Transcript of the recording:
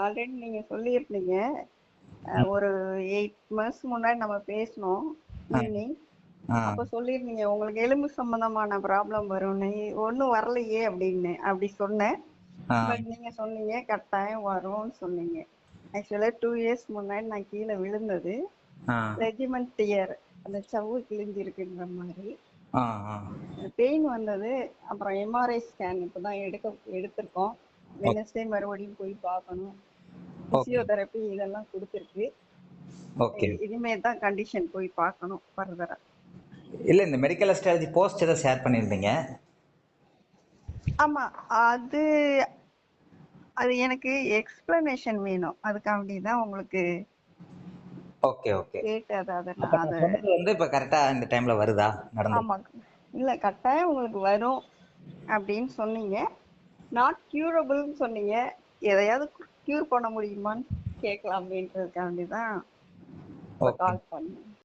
Already நீங்க சொல்லியிருந்தீங்க. ஒரு 8 மந்த்ஸ் முன்னாடி நம்ம பேசணும் ஈவினிங். அப்ப சொல்லியிருந்தீங்க உங்களுக்கு எலும்பு சம்பந்தமான ப்ராப்ளம் வரும்னு. ஒன்றும் வரலையே அப்படின்னு அப்படி சொன்னேன். பட் நீங்க சொன்னீங்க கட்டாயம் வரும்னு சொன்னீங்க. ஆக்சுவலா 2 இயர்ஸ் முன்னாடி நான் கீழே விழுந்தது. ரெஜிமெண்ட் டியர், அந்த சவ்வு கிழிஞ்சிருக்குன்ற மாதிரி பெயின் வந்தது. அப்புறம் எம்ஆர்ஐ ஸ்கேன் இப்பதான் எடுத்திருக்கோம். வெனஸ்டே மறுபடியும் போய் பார்க்கணும். பிசியோதெரப்பி இதெல்லாம் கொடுத்துருக்கு. இனிமே தான் கண்டிஷன் போய் பார்க்கணும் ஃபர்தரா. இல்ல இந்த மெடிக்கல் அஸ்ட்ராலஜி போஸ்ட் ஏதோ ஷேர் பண்ணிருந்தீங்க. ஆமா, அது எனக்கு எக்ஸ்பிளனேஷன் வேணும். அதுக்காண்டி தான் உங்களுக்கு கேட்டது. அது வந்து இப்ப கரெக்டா இந்த டைம்ல வருதா நடந்து? ஆமா, இல்ல கட்டாயம் உங்களுக்கு வரும் அப்படின்னு சொன்னீங்க. நாட் கியூரபிள்னு சொன்னீங்க. எதையாவது கியூர் பண்ண முடியுமான்னு கேட்கலாம் அப்படின்றதுக்காண்டி தான் கால் பண்ணேன்.